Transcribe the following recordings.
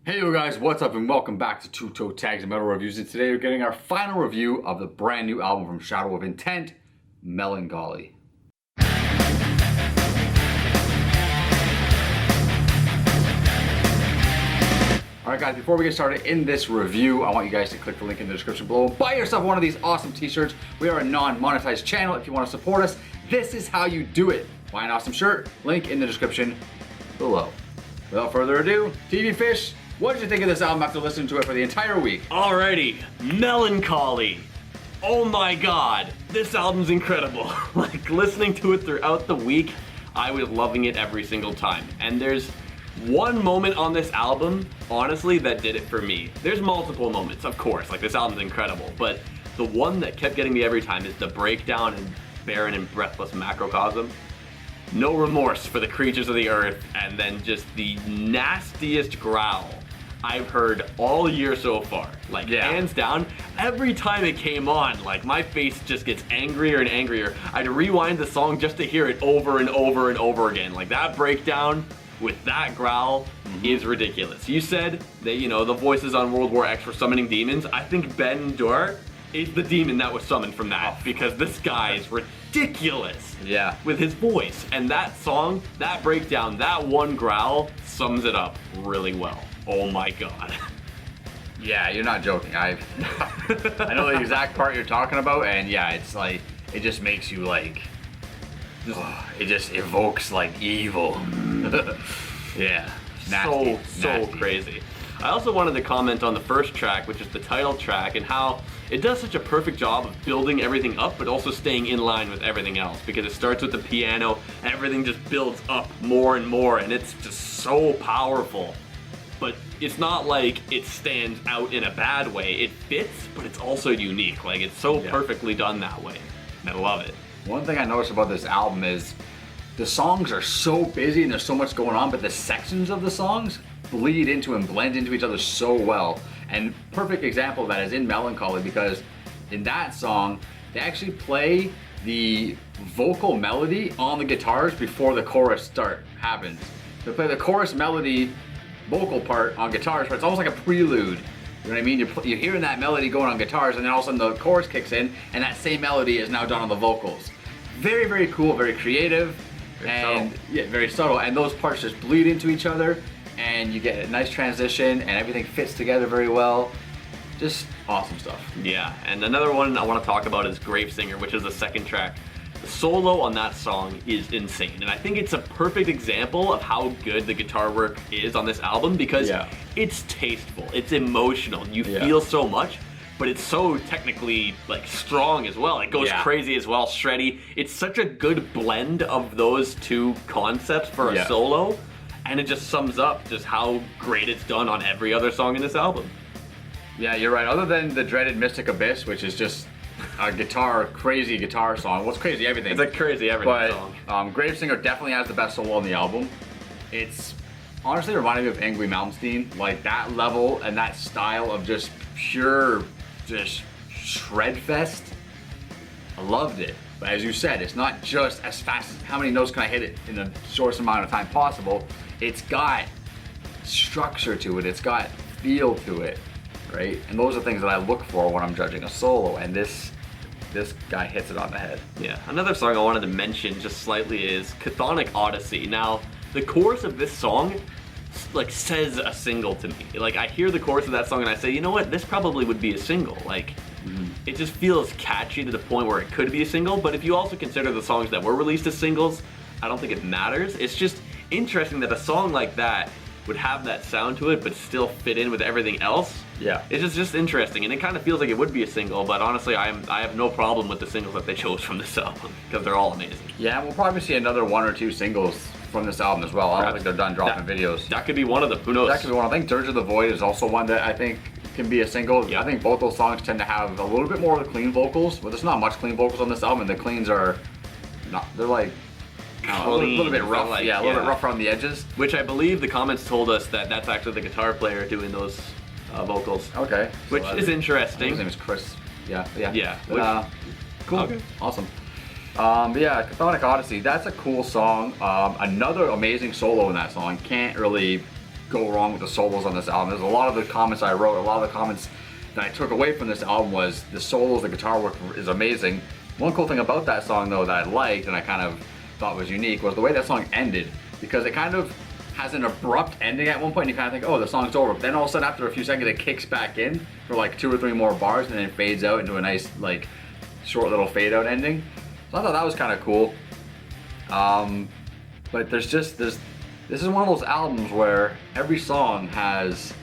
Hey you guys, what's up and welcome back to Toe Tags Metal Reviews, and today we're getting our final review of the brand new album from Shadow of Intent, Melancholy. Alright guys, before we get started in this review, I want you guys to click the link in the description below and buy yourself one of these awesome t-shirts. We are a non-monetized channel. If you want to support us, this is how you do it. Buy an awesome shirt, link in the description below. Without further ado, TV Fish, what did you think of this album after listening to it for the entire week? Alrighty, Melancholy. Oh my god, this album's incredible. Like, listening to it throughout the week, I was loving it every single time. And there's one moment on this album, honestly, that did it for me. There's multiple moments, of course, like this album's incredible, but the one that kept getting me every time is the breakdown in Barren and Breathless Macrocosm. No remorse for the creatures of the earth, and then just the nastiest growl I've heard all year so far. Like, hands down, every time it came on, like, my face just gets angrier and angrier. I'd rewind the song just to hear it over and over and over again. Like, that breakdown with that growl is ridiculous. You said that, you know, the voices on World War X were summoning demons. I think Ben Dur is the demon that was summoned from that, because this guy is ridiculous with his voice. And that song, that breakdown, that one growl sums it up really well. Oh my god. Yeah, you're not joking. I know the exact part you're talking about, and yeah, it's like, it just makes you like, it just evokes like evil. Yeah, nasty, so crazy. I also wanted to comment on the first track, which is the title track, and how it does such a perfect job of building everything up, but also staying in line with everything else, because it starts with the piano, and everything just builds up more and more, and it's just so powerful. But it's not like it stands out in a bad way. It fits, but it's also unique. Like, it's so perfectly done that way. And I love it. One thing I noticed about this album is the songs are so busy and there's so much going on, but the sections of the songs bleed into and blend into each other so well. And perfect example of that is in Melancholy, because in that song, they actually play the vocal melody on the guitars before the chorus happens. They play the chorus melody vocal part on guitars, but it's almost like a prelude. You know what I mean? You're hearing that melody going on guitars, and then all of a sudden the chorus kicks in, and that same melody is now done on the vocals. Very, very cool, very creative, very subtle. And those parts just bleed into each other, and you get a nice transition, and everything fits together very well. Just awesome stuff. Yeah, and another one I want to talk about is Gravesinger, which is the second track. The solo on that song is insane, and I think it's a perfect example of how good the guitar work is on this album, because it's tasteful, it's emotional, you feel so much, but it's so technically like strong as well. It goes crazy as well, shreddy. It's such a good blend of those two concepts for a solo, and it just sums up just how great it's done on every other song in this album. Yeah, you're right. Other than the dreaded Mystic Abyss, which is just a crazy guitar song. Well, it's crazy everything. It's a crazy everything song. Gravesinger definitely has the best solo on the album. It's honestly reminding me of Angry Malmsteen, like that level and that style of just pure, just shred fest. I loved it. But as you said, it's not just as fast as how many notes can I hit it in the shortest amount of time possible. It's got structure to it. It's got feel to it. Right? And those are things that I look for when I'm judging a solo, and this guy hits it on the head. Yeah. Another song I wanted to mention just slightly is Chthonic Odyssey. Now, the chorus of this song like says a single to me. Like, I hear the chorus of that song and I say, you know what, this probably would be a single. Like, it just feels catchy to the point where it could be a single, but if you also consider the songs that were released as singles, I don't think it matters. It's just interesting that a song like that would have that sound to it but still fit in with everything else. Yeah. It's just interesting, and it kind of feels like it would be a single, but honestly I have no problem with the singles that they chose from this album, because they're all amazing. Yeah, we'll probably see another one or two singles from this album as well. I don't think they're done dropping videos. That could be one of them, who knows? That could be one. I think Dirge of the Void is also one that I think can be a single. I think both those songs tend to have a little bit more of the clean vocals, but there's not much clean vocals on this album, and the cleans are not, they're like a little bit rough, a little bit rough around the edges. Which I believe the comments told us that that's actually the guitar player doing those vocals. Okay. Which is interesting. His name is Chris. Yeah. Cool. Okay. Awesome. But yeah, Chthonic Odyssey, that's a cool song. Another amazing solo in that song. Can't really go wrong with the solos on this album. There's a lot of the comments I wrote, a lot of the comments that I took away from this album was the solos, the guitar work is amazing. One cool thing about that song though that I liked and I kind of thought was unique was the way that song ended, because it kind of has an abrupt ending at one point and you kind of think, oh, the song's over. But then all of a sudden after a few seconds it kicks back in for like 2 or 3 more bars and then it fades out into a nice like short little fade out ending. So I thought that was kind of cool. But this is one of those albums where every song has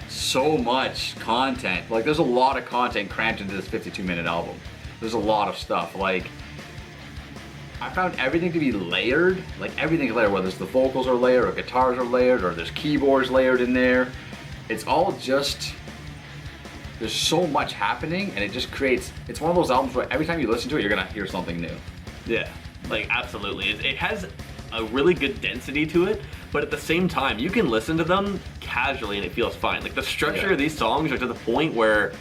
so much content. Like there's a lot of content crammed into this 52-minute album. There's a lot of stuff. Like I found everything to be layered. Like everything's layered, whether it's the vocals are layered or guitars are layered or there's keyboards layered in there. It's all just, there's so much happening and it just creates, it's one of those albums where every time you listen to it, you're gonna hear something new. Yeah, like absolutely. It has a really good density to it, but at the same time, you can listen to them casually and it feels fine. Like the structure of these songs are to the point where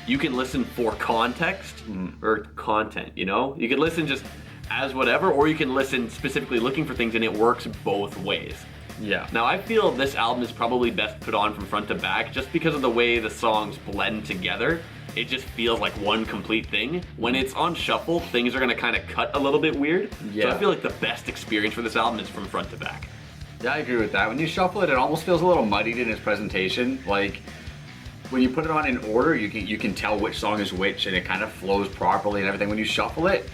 you can listen for context or content, you know? You can listen just as whatever, or you can listen specifically looking for things and it works both ways. Yeah. Now I feel this album is probably best put on from front to back just because of the way the songs blend together. It just feels like one complete thing. When it's on shuffle, things are gonna kind of cut a little bit weird. Yeah. So I feel like the best experience for this album is from front to back. Yeah, I agree with that. When you shuffle it, it almost feels a little muddied in its presentation. Like when you put it on in order, you can tell which song is which and it kind of flows properly and everything. When you shuffle it,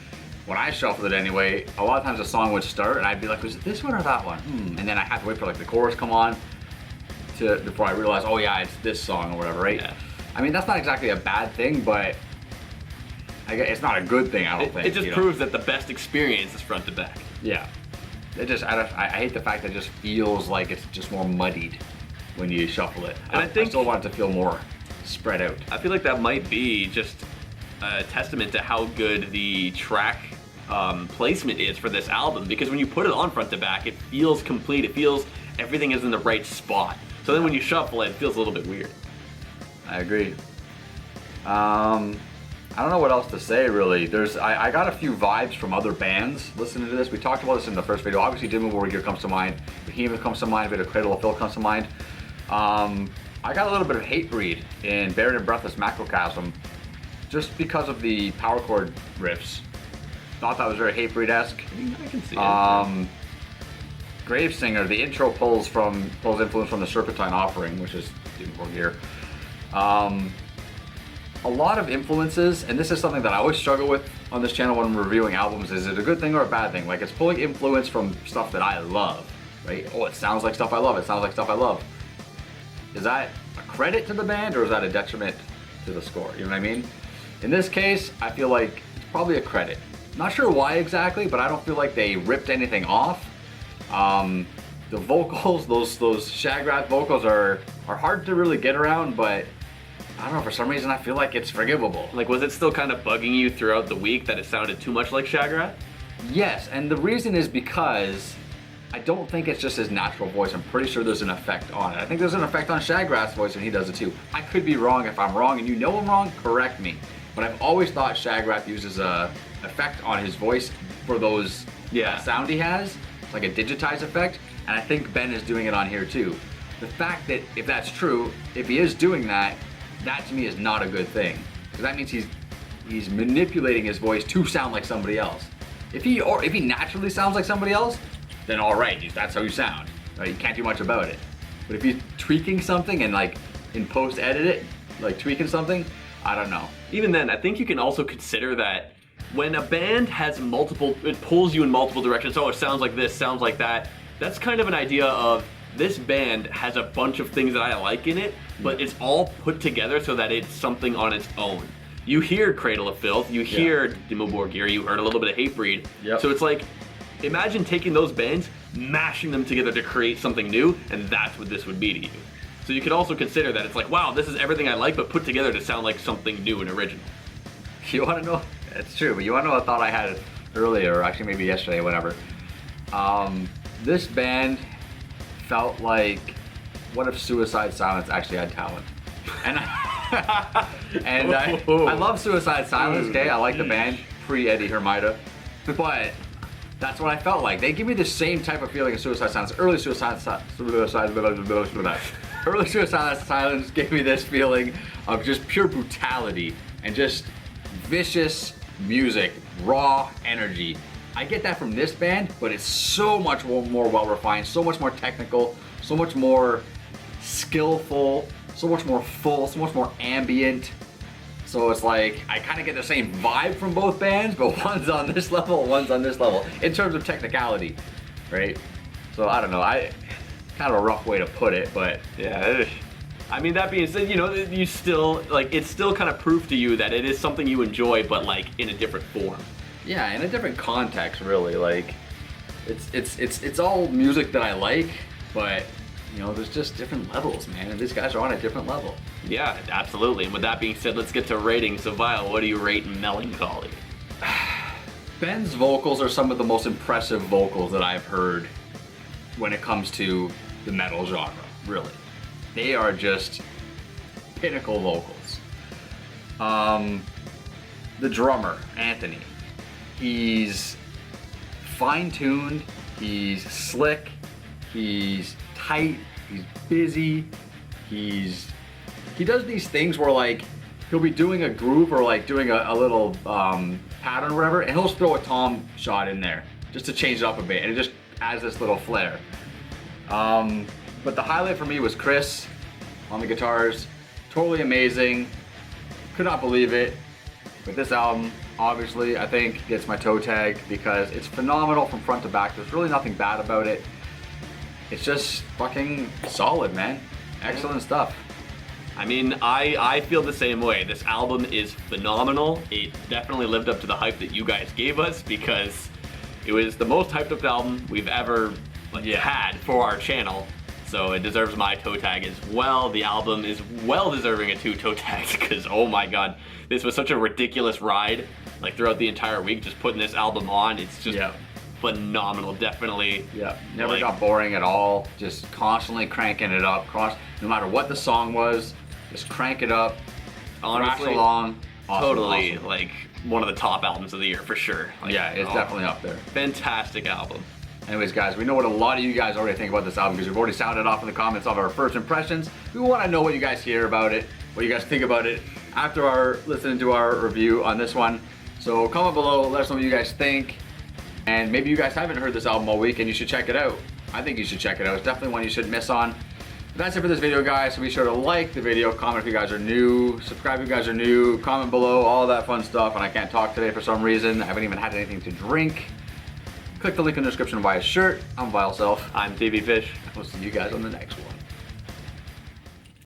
when I shuffled it anyway, a lot of times a song would start and I'd be like, was it this one or that one? And then I have to wait for like the chorus come on before I realize, oh yeah, it's this song or whatever, right? Yeah. I mean, that's not exactly a bad thing, but it's not a good thing, I don't think. It just proves that the best experience is front to back. Yeah. I hate the fact that it just feels like it's just more muddied when you shuffle it. And I still want it to feel more spread out. I feel like that might be just a testament to how good the track placement is for this album, because when you put it on front to back, it feels complete. It feels everything is in the right spot. So then when you shuffle it, it feels a little bit weird. I agree. I don't know what else to say really. I got a few vibes from other bands listening to this. We talked about this in the first video. Obviously Demon Warrior comes to mind, Behemoth comes to mind, a bit of Cradle of Filth comes to mind. I got a little bit of Hatebreed in Barren and Breathless Macrocosm just because of the power chord riffs. Thought that was very Hatebreed-esque. I can see it. Gravesinger, the intro pulls influence from the Serpentine Offering, which is Demon Warrior. A lot of influences, and this is something that I always struggle with on this channel when I'm reviewing albums. Is it a good thing or a bad thing? Like, it's pulling influence from stuff that I love, right? Oh, it sounds like stuff I love. It sounds like stuff I love. Is that a credit to the band or is that a detriment to the score? You know what I mean? In this case, I feel like it's probably a credit. Not sure why exactly, but I don't feel like they ripped anything off. The vocals, those Shagrat vocals are hard to really get around, but I don't know, for some reason I feel like it's forgivable. Like, was it still kind of bugging you throughout the week that it sounded too much like Shagrat? Yes, and the reason is because I don't think it's just his natural voice. I'm pretty sure there's an effect on it. I think there's an effect on Shagrat's voice and he does it too. I could be wrong. If I'm wrong and you know I'm wrong, correct me. But I've always thought Shagrat uses a effect on his voice for those sound he has, like a digitized effect, and I think Ben is doing it on here too. The fact that, if that's true, if he is doing that, that to me is not a good thing. Because that means he's manipulating his voice to sound like somebody else. If he naturally sounds like somebody else, then all right, that's how you sound. Right? You can't do much about it. But if he's tweaking something and like in post edit it, like tweaking something, I don't know. Even then, I think you can also consider that when a band has it pulls you in multiple directions. Oh, it sounds like this, sounds like that. That's kind of an idea of this band has a bunch of things that I like in it, but it's all put together so that it's something on its own. You hear Cradle of Filth, you hear Dimmoborgir, you heard a little bit of Hatebreed. Yep. So it's like, imagine taking those bands, mashing them together to create something new, and that's what this would be to you. So you could also consider that it's like, wow, this is everything I like, but put together to sound like something new and original. You want to know? It's true, but you want to know a thought I had earlier, or actually maybe yesterday, whatever. This band felt like, what if Suicide Silence actually had talent? And I love Suicide Silence, okay? I like the band, pre-Eddie Hermida. But That's what I felt like. They give me the same type of feeling as Suicide Silence. Early Suicide Silence gave me this feeling of just pure brutality and just vicious music, raw energy. I get that from this band, but it's so much more well refined, so much more technical, so much more skillful, so much more full, so much more ambient. So it's like, I kind of get the same vibe from both bands, but one's on this level, one's on this level, in terms of technicality, right? So I don't know, kind of a rough way to put it, but yeah. I mean, that being said, you know, you still, like, it's still kind of proof to you that it is something you enjoy, but like in a different form. Yeah, in a different context, really. Like, it's all music that I like, but you know, there's just different levels, man, and these guys are on a different level. Yeah, absolutely. And with that being said, let's get to ratings. So, Vile, what do you rate Melancholy? Ben's vocals are some of the most impressive vocals that I've heard when it comes to the metal genre, really. They are just pinnacle vocals. The drummer, Anthony, he's fine-tuned, he's slick, he's tight, he's busy, he does these things where like he'll be doing a groove or like doing a little pattern or whatever, and he'll just throw a tom shot in there just to change it up a bit, and it just adds this little flair. But the highlight for me was Chris on the guitars. Totally amazing. Could not believe it. But this album, obviously, I think gets my toe tag because it's phenomenal from front to back. There's really nothing bad about it. It's just fucking solid, man. Excellent stuff. I mean, I feel the same way. This album is phenomenal. It definitely lived up to the hype that you guys gave us because it was the most hyped up album we've ever had for our channel. So it deserves my toe tag as well. The album is well deserving of 2 toe tags because, oh my god, this was such a ridiculous ride. Like throughout the entire week, just putting this album on, it's just phenomenal, definitely. Yeah, never got boring at all. Just constantly cranking it up. No matter what the song was, just crank it up. Honestly, thrash along. Awesome, totally, awesome. like one of the top albums of the year for sure. Like, yeah, it's definitely up there. Fantastic album. Anyways, guys, we know what a lot of you guys already think about this album because we've already sounded off in the comments of our first impressions. We want to know what you guys hear about it, what you guys think about it after listening to our review on this one. So comment below, let us know what you guys think. And maybe you guys haven't heard this album all week and you should check it out. I think you should check it out. It's definitely one you shouldn't miss on. But that's it for this video, guys. So be sure to like the video, comment if you guys are new, subscribe if you guys are new, comment below, all that fun stuff. And I can't talk today for some reason. I haven't even had anything to drink. Click the link in the description to buy a shirt. I'm Vile Self. I'm TV Fish. We'll see you guys on the next one.